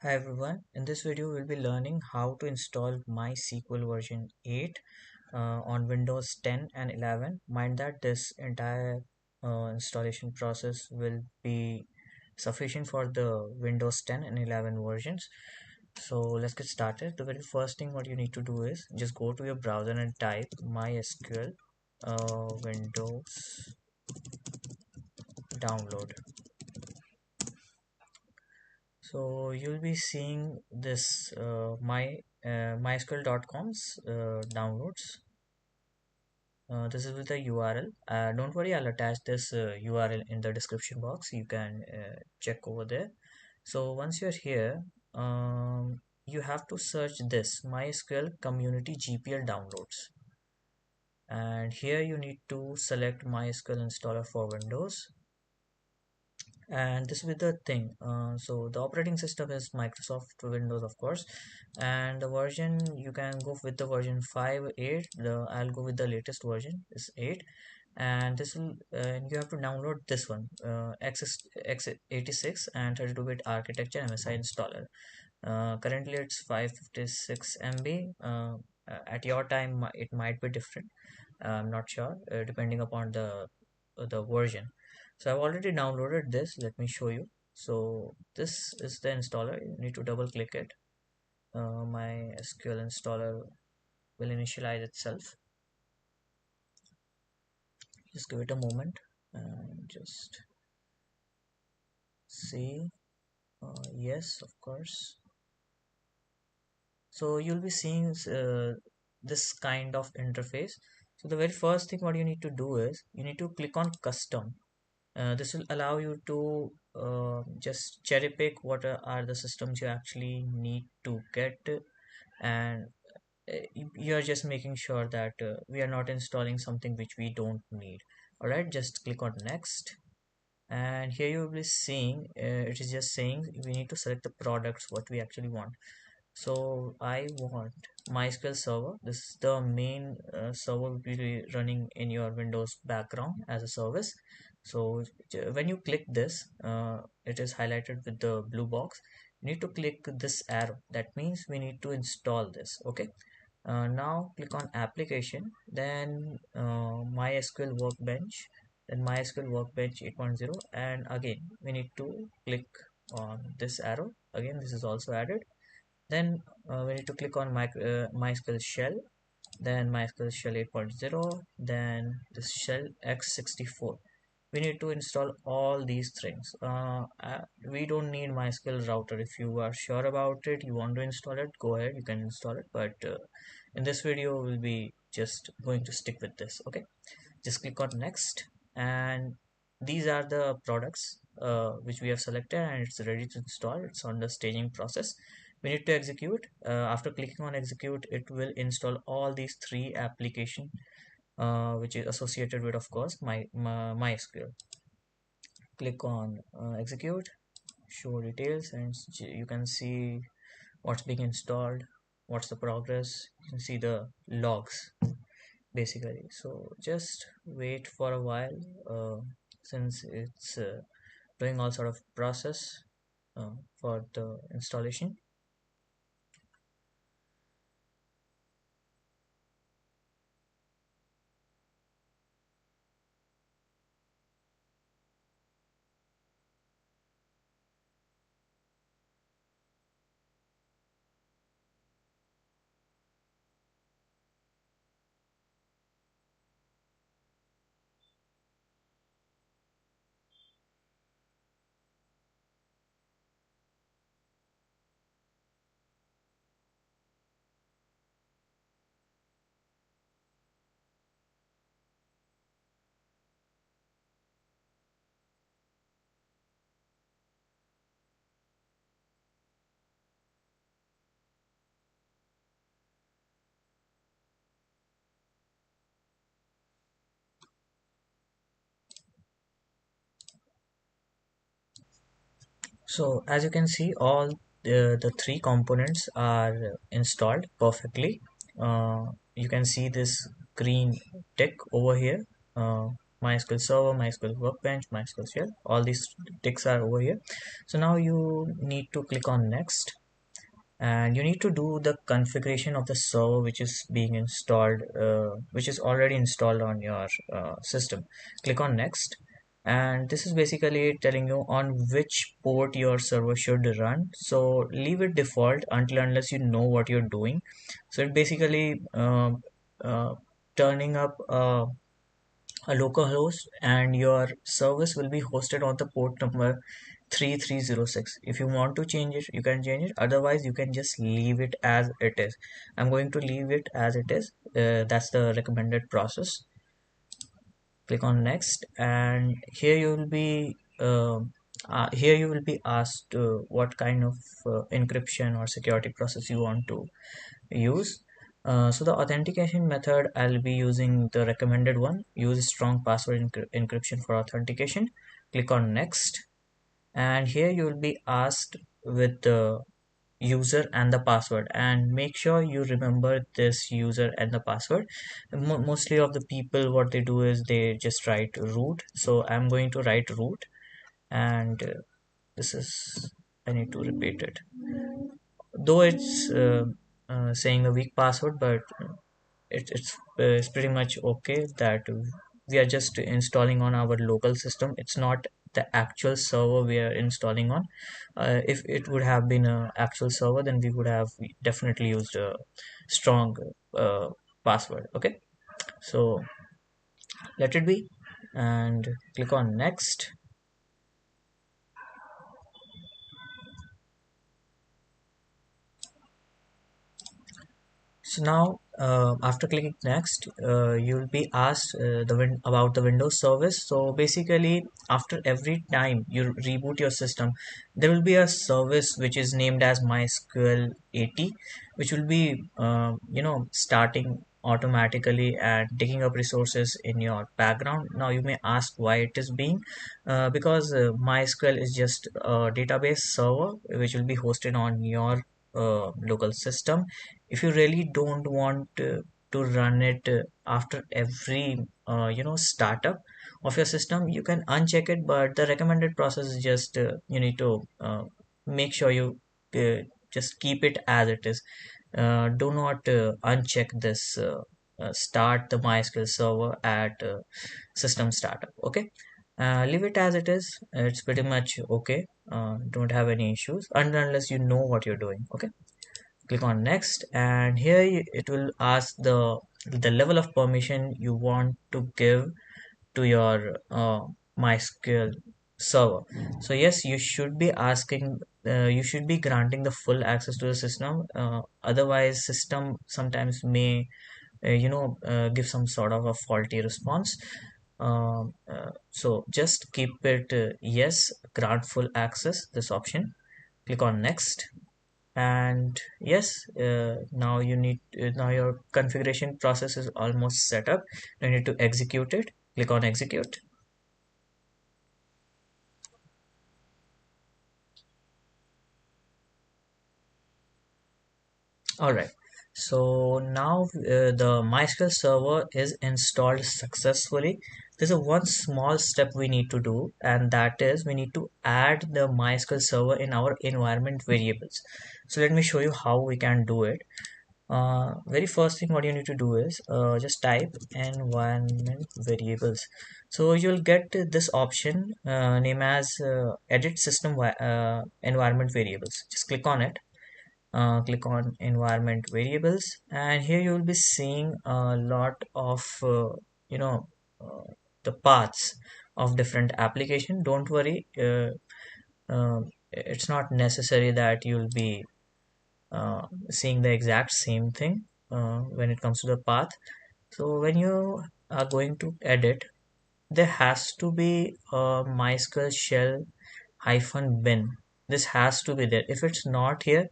Hi everyone, in this video we'll be learning how to install MySQL version 8 on Windows 10 and 11. Mind that this entire installation process will be sufficient for the Windows 10 and 11 versions. So let's get started. The very first thing what you need to do is just go to your browser and type MySQL Windows download. So you'll be seeing this mysql.com's downloads. This is with the URL. Don't worry, I'll attach this URL in the description box. You can check over there. So once you're here, you have to search this MySQL Community GPL downloads. And here you need to select MySQL installer for Windows, and this will be the thing. So the operating system is Microsoft Windows, of course, and the version you can go with the version 5.8. I'll go with the latest version is 8, and this will you have to download this one, x86 and 32-bit architecture MSI installer. Currently it's 556 MB. At your time it might be different. I'm not sure, depending upon the version. So I've already downloaded this. Let me show you. So this is the installer. You need to double click it. My SQL installer will initialize itself. Just give it a moment and just see. Yes, of course. So you'll be seeing this kind of interface. So the very first thing what you need to do is you need to click on custom. This will allow you to just cherry pick what are the systems you actually need to get, and you are just making sure that we are not installing something which we don't need. All right, just click on next, and here you will be seeing it is just saying we need to select the products what we actually want. So I want MySQL server. This is the main server will be running in your Windows background as a service. So when you click this, it is highlighted with the blue box. You need to click this arrow. That means we need to install this. Okay. Now click on application, then MySQL Workbench, then MySQL Workbench 8.0, and again we need to click on this arrow. Again, this is also added. Then we need to click on MySQL shell, then MySQL shell 8.0, then this shell x64. We need to install all these things. We don't need MySQL router. If you are sure about it, you want to install it, go ahead, you can install it. But in this video, we'll be just going to stick with this. Okay, just click on next, and these are the products which we have selected, and it's ready to install. It's on the staging process. We need to execute. After clicking on execute, it will install all these three application which is associated with, of course, MySQL. Click on execute, show details, and you can see what's being installed, what's the progress. You can see the logs basically. So just wait for a while, since it's doing all sort of process for the installation. So as you can see, all the three components are installed perfectly. You can see this green tick over here, MySQL Server, MySQL Workbench, MySQL Shell. All these ticks are over here. So now you need to click on next, and you need to do the configuration of the server which is being installed, which is already installed on your system. Click on next, and this is basically telling you on which port your server should run. So leave it default until unless you know what you're doing. So it basically uh, turning up a local host, and your service will be hosted on the port number 3306. If you want to change it, you can change it. Otherwise, you can just leave it as it is. I'm going to leave it as it is. That's the recommended process. Click on next, and here you will be asked what kind of encryption or security process you want to use. So the authentication method, I'll be using the recommended one. Use strong password encryption for authentication. Click on next, and here you will be asked with the user and the password, and make sure you remember this user and the password. Mostly of the people, what they do is they just write root. So I'm going to write root, and this is, I need to repeat it, though it's saying a weak password, but it's pretty much okay that we are just installing on our local system. It's not the actual server we are installing on. If it would have been a actual server, then we would have definitely used a strong uh, password. Okay, so let it be, and click on next. So now, after clicking next, you'll be asked about the Windows service. So basically, after every time you reboot your system, there will be a service which is named as MySQL 8.0, which will be, starting automatically and taking up resources in your background. Now you may ask why it is being, because MySQL is just a database server which will be hosted on your local system. If you really don't want to run it after every startup of your system, you can uncheck it, but the recommended process is just you need to make sure you uh, just keep it as it is. Do not uncheck this start the MySQL server at system startup. Okay, leave it as it is. It's pretty much okay. Don't have any issues unless you know what you're doing. Okay, click on next, and here it will ask the level of permission you want to give to your MySQL server. So yes, you should be asking, you should be granting the full access to the system. Otherwise system sometimes may give some sort of a faulty response. So just keep it yes, grant full access, this option. Click on next, and yes, now now your configuration process is almost set up. You need to execute it. Click on execute. All right, so now the MySQL server is installed successfully. There's a one small step we need to do, and that is we need to add the MySQL server in our environment variables. So let me show you how we can do it. Very first thing what you need to do is just type environment variables. So you'll get this option named as edit system environment variables. Just click on it. Click on environment variables, and here you will be seeing a lot of you know uh, the paths of different application. Don't worry, it's not necessary that you'll be seeing the exact same thing when it comes to the path. So when you are going to edit, there has to be a MySQL shell -bin. This has to be there. If it's not here,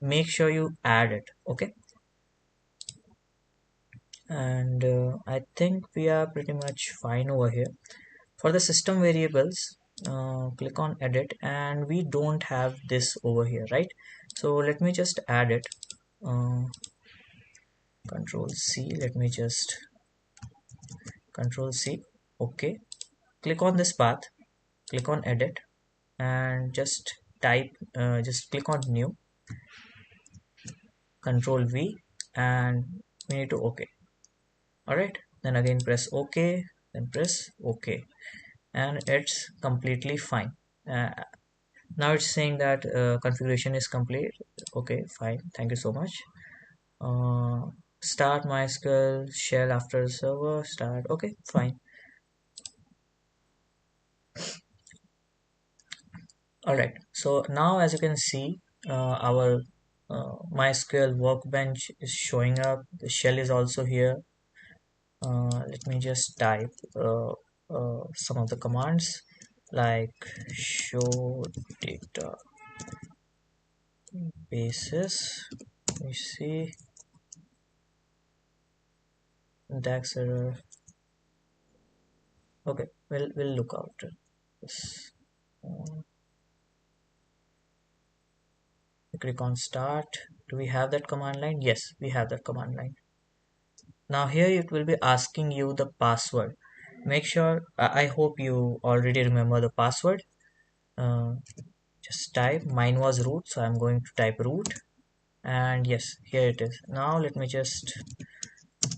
make sure you add it. Okay, and I think we are pretty much fine over here. For the system variables, click on edit, and we don't have this over here, right? So let me just add it. uh, Control C. Let me just Control C. Okay, click on this path, click on edit, and just type, just click on new, control V, and we need to OK. Alright, then again press OK, then press OK, and it's completely fine. uh, Now it's saying that configuration is complete. Okay, fine, thank you so much. uh, Start MySQL shell after server start. Okay, fine. All right, so now as you can see, our MySQL workbench is showing up. The shell is also here. Let me just type some of the commands like show data basis. Let me see, syntax error. Okay, we'll look out this. Uh, Click on start. Do we have that command line? Yes, we have that command line. Now here it will be asking you the password. Make sure, I hope you already remember the password. Uh, just type, mine was root, so I'm going to type root, and yes, here it is. Now let me just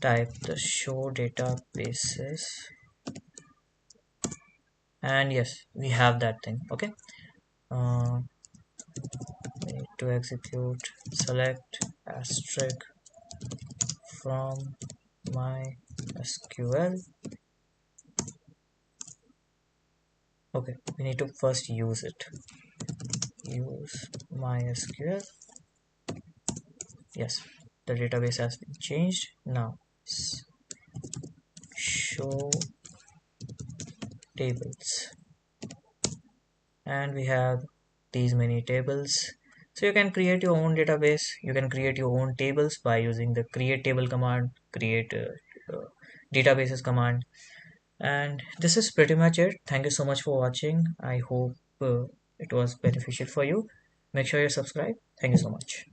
type the show databases, and yes, we have that thing. Okay, uh, we need to execute select asterisk from my SQL. Okay, we need to first use it. Use MySQL. Yes, the database has been changed. Now show tables, and we have these many tables. So you can create your own database. You can create your own tables by using the create table command, create databases command. And this is pretty much it. Thank you so much for watching. I hope it was beneficial for you. Make sure you subscribe. Thank you so much.